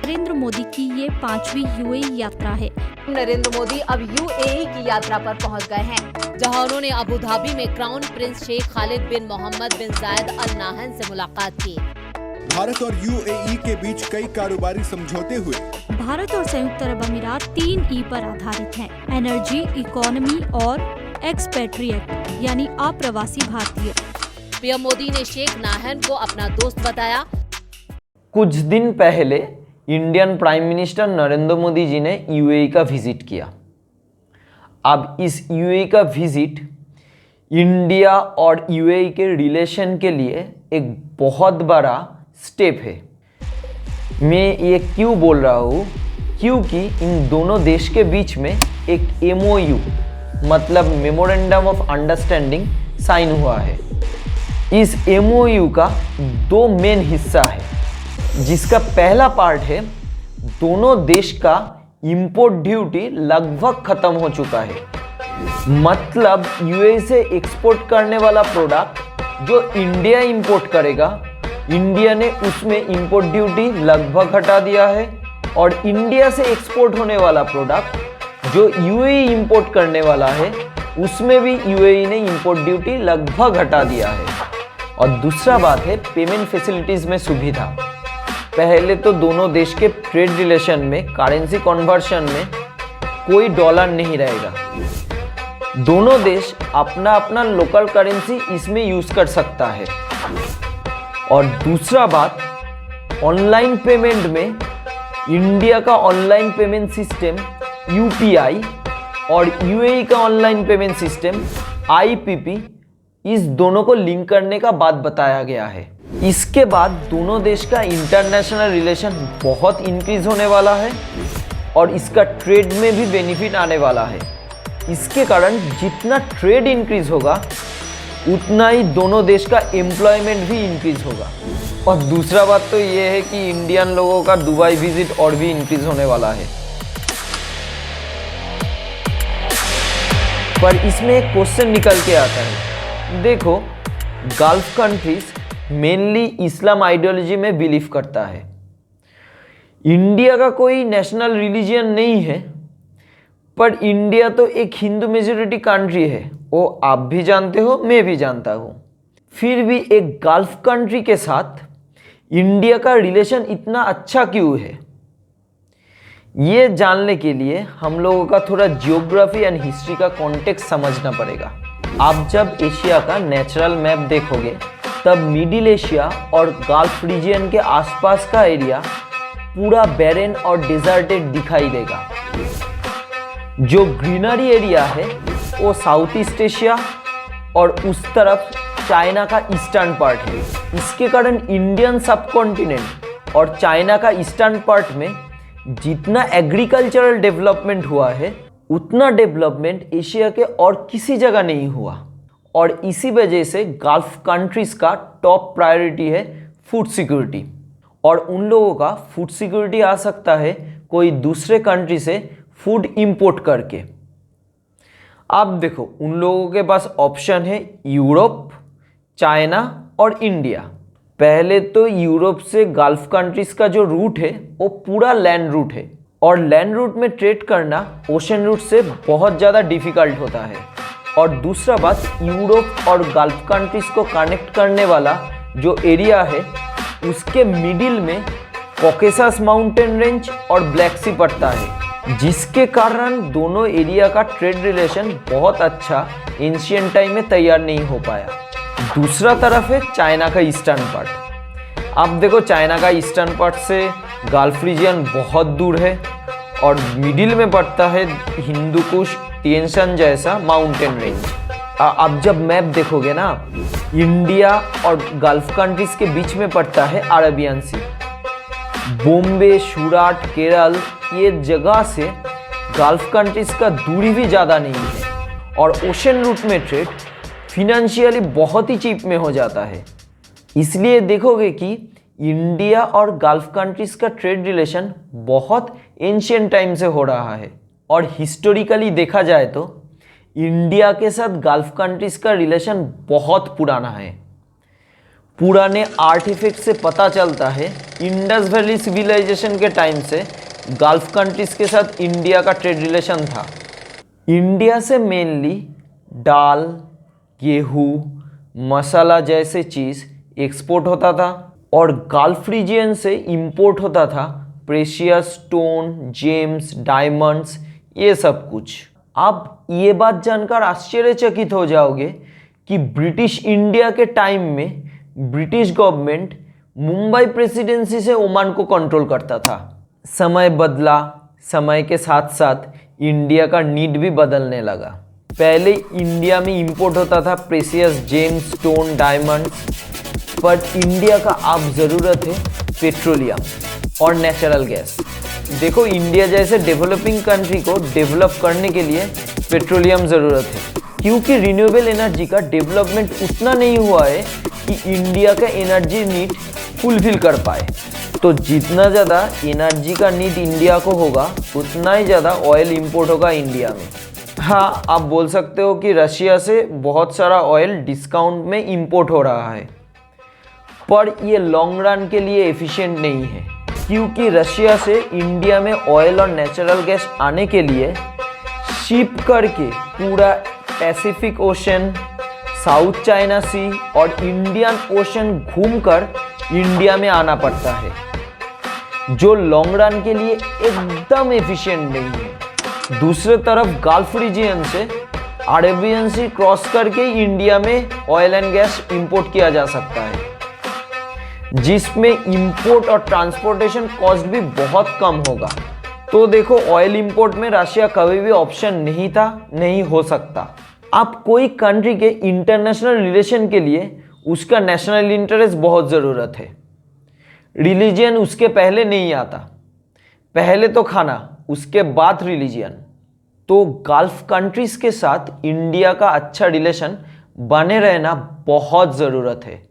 नरेंद्र मोदी की ये 5वीं यूएई यात्रा है। नरेंद्र मोदी अब यूएई की यात्रा पर पहुंच गए हैं, जहां उन्होंने अबू धाबी में क्राउन प्रिंस शेख खालिद बिन मोहम्मद बिन जायद अल नाहयान से मुलाकात की। भारत और यूएई के बीच कई कारोबारी समझौते हुए। भारत और संयुक्त अरब अमीरात 3 ई पर आधारित हैं: एनर्जी, इकोनॉमी और एक्सपेट्रिएट यानी अप्रवासी भारतीय। पीएम मोदी ने शेख नाहयान को अपना दोस्त बताया। कुछ दिन पहले Indian prime minister Narendra Modi ji ने यूएई का विजिट किया। अब इस यूएई का विजिट इंडिया और यूएई के रिलेशन के लिए एक बहुत बड़ा स्टेप है। मैं ये क्यों बोल रहा हूँ? क्योंकि इन दोनों देश के बीच में एक एमओयू मतलब मेमोरेंडम ऑफ अंडरस्टैंडिंग साइन हुआ है। इस एमओयू का 2 मेन हिस्सा है, जिसका पहला पार्ट है दोनों देश का इंपोर्ट ड्यूटी लगभग खत्म हो चुका है। मतलब यूएई से एक्सपोर्ट करने वाला प्रोडक्ट जो इंडिया इंपोर्ट करेगा, इंडिया ने उसमें इंपोर्ट ड्यूटी लगभग हटा दिया है, और इंडिया से एक्सपोर्ट होने वाला प्रोडक्ट जो यूएई इंपोर्ट करने वाला है, उसमें भी यूएई ने इंपोर्ट ड्यूटी लगभग हटा दिया है। और दूसरा बात है पेमेंट फैसिलिटीज में सुविधा। पहले तो दोनों देश के ट्रेड रिलेशन में करेंसी कन्वर्शन में कोई डॉलर नहीं रहेगा। दोनों देश अपना अपना लोकल करेंसी इसमें यूज कर सकता है। और दूसरा बात, ऑनलाइन पेमेंट में इंडिया का ऑनलाइन पेमेंट सिस्टम यूपीआई और यूएई का ऑनलाइन पेमेंट सिस्टम आईपीपी, इस दोनों को लिंक करने का बात बताया गया है। इसके बाद दोनों देश का इंटरनेशनल रिलेशन बहुत इंक्रीज होने वाला है और इसका ट्रेड में भी बेनिफिट आने वाला है। इसके कारण जितना ट्रेड इंक्रीज होगा उतना ही दोनों देश का एम्प्लॉयमेंट भी इंक्रीज होगा। और दूसरा बात तो ये है कि इंडियन लोगों का दुबई विजिट और भी इंक्रीज होने वाला है। पर इसमें एक क्वेश्चन निकल के आता है। देखो, गल्फ कंट्रीज मेनली इस्लाम आइडियोलॉजी में बिलीव करता है। इंडिया का कोई नेशनल रिलीजन नहीं है, पर इंडिया तो एक हिंदू मेजॉरिटी कंट्री है, वो आप भी जानते हो, मैं भी जानता हूँ। फिर भी एक गल्फ कंट्री के साथ इंडिया का रिलेशन इतना अच्छा क्यों है? ये जानने के लिए हम लोगों का थोड़ा जियोग्राफी एंड हिस्ट्री का कॉन्टेक्स्ट समझना पड़ेगा। आप जब एशिया का नेचुरल मैप देखोगे तब मिडिल एशिया और गल्फ रीजन के आसपास का एरिया पूरा बैरन और डिजर्टेड दिखाई देगा। जो ग्रीनरी एरिया है वो साउथ ईस्ट एशिया और उस तरफ चाइना का ईस्टर्न पार्ट है। इसके कारण इंडियन सबकॉन्टिनेंट और चाइना का ईस्टर्न पार्ट में जितना एग्रीकल्चरल डेवलपमेंट हुआ है, उतना डेवलपमेंट एशिया के और किसी जगह नहीं हुआ। और इसी वजह से गल्फ कंट्रीज का टॉप प्रायोरिटी है फूड सिक्योरिटी। और उन लोगों का फूड सिक्योरिटी आ सकता है कोई दूसरे कंट्री से फूड इंपोर्ट करके। आप देखो, उन लोगों के पास ऑप्शन है यूरोप, चाइना और इंडिया। पहले तो यूरोप से गल्फ कंट्रीज का जो रूट है वो पूरा लैंड रूट है, और लैंड रूट में ट्रेड करना ओशन रूट से बहुत ज़्यादा डिफिकल्ट होता है। और दूसरा बात, यूरोप और गल्फ कंट्रीज को कनेक्ट करने वाला जो एरिया है उसके मिडिल में कॉकेसस माउंटेन रेंज और ब्लैक सी पड़ता है, जिसके कारण दोनों एरिया का ट्रेड रिलेशन बहुत अच्छा एंशिएंट टाइम में तैयार नहीं हो पाया। दूसरा तरफ है चाइना का ईस्टर्न पार्ट। आप देखो, चाइना का ईस्टर्न पार्ट से गल्फ रीजन बहुत दूर है और मिडिल में पड़ता है हिंदू कुश, टिएनशन जैसा माउंटेन रेंज। अब जब मैप देखोगे ना, इंडिया और गल्फ कंट्रीज के बीच में पड़ता है अरेबियन सी। बॉम्बे, सूरत, केरल, ये जगह से गल्फ कंट्रीज का दूरी भी ज़्यादा नहीं है, और ओशन रूट में ट्रेड फिनेंशियली बहुत ही चीप में हो जाता है। इसलिए देखोगे कि इंडिया और गल्फ कंट्रीज का ट्रेड रिलेशन बहुत एंशिएंट टाइम से हो रहा है। और हिस्टोरिकली देखा जाए तो इंडिया के साथ गल्फ कंट्रीज का रिलेशन बहुत पुराना है। पुराने आर्टिफैक्ट से पता चलता है इंडस वैली सिविलाइजेशन के टाइम से गल्फ कंट्रीज के साथ इंडिया का ट्रेड रिलेशन था। इंडिया से मेनली दाल, गेहूँ, मसाला जैसे चीज़ एक्सपोर्ट होता था और गल्फ रीजियन से इंपोर्ट होता था प्रेशियस स्टोन, जेम्स, डायमंड्स, ये सब कुछ। आप ये बात जानकर आश्चर्यचकित हो जाओगे कि ब्रिटिश इंडिया के टाइम में ब्रिटिश गवर्नमेंट मुंबई प्रेसिडेंसी से ओमान को कंट्रोल करता था। समय बदला, समय के साथ साथ इंडिया का नीड भी बदलने लगा। पहले इंडिया में इंपोर्ट होता था प्रेशियस जेम्स, स्टोन, डायमंड्स, पर इंडिया का अब ज़रूरत है पेट्रोलियम और नेचुरल गैस। देखो, इंडिया जैसे डेवलपिंग कंट्री को डेवलप करने के लिए पेट्रोलियम ज़रूरत है, क्योंकि रिन्यूएबल एनर्जी का डेवलपमेंट उतना नहीं हुआ है कि इंडिया का एनर्जी नीड फुलफिल कर पाए। तो जितना ज़्यादा एनर्जी का नीड इंडिया को होगा उतना ही ज़्यादा ऑयल इंपोर्ट होगा इंडिया में। हाँ, आप बोल सकते हो कि रशिया से बहुत सारा ऑयल डिस्काउंट में इंपोर्ट हो रहा है, पर ये लॉन्ग रन के लिए एफिशिएंट नहीं है, क्योंकि रशिया से इंडिया में ऑयल और नेचुरल गैस आने के लिए शिप करके पूरा पैसिफिक ओशन, साउथ चाइना सी और इंडियन ओशन घूमकर इंडिया में आना पड़ता है, जो लॉन्ग रन के लिए एकदम एफिशिएंट नहीं है। दूसरी तरफ गल्फ रीजियन से अरेबियन सी क्रॉस करके इंडिया में ऑयल एंड गैस इंपोर्ट किया जा सकता है, जिसमें इंपोर्ट और ट्रांसपोर्टेशन कॉस्ट भी बहुत कम होगा। तो देखो, ऑयल इंपोर्ट में रशिया कभी भी ऑप्शन नहीं था, नहीं हो सकता। आप कोई कंट्री के इंटरनेशनल रिलेशन के लिए उसका नेशनल इंटरेस्ट बहुत ज़रूरत है। रिलीजियन उसके पहले नहीं आता, पहले तो खाना, उसके बाद रिलीजियन। तो गल्फ कंट्रीज़ के साथ इंडिया का अच्छा रिलेशन बने रहना बहुत ज़रूरत है।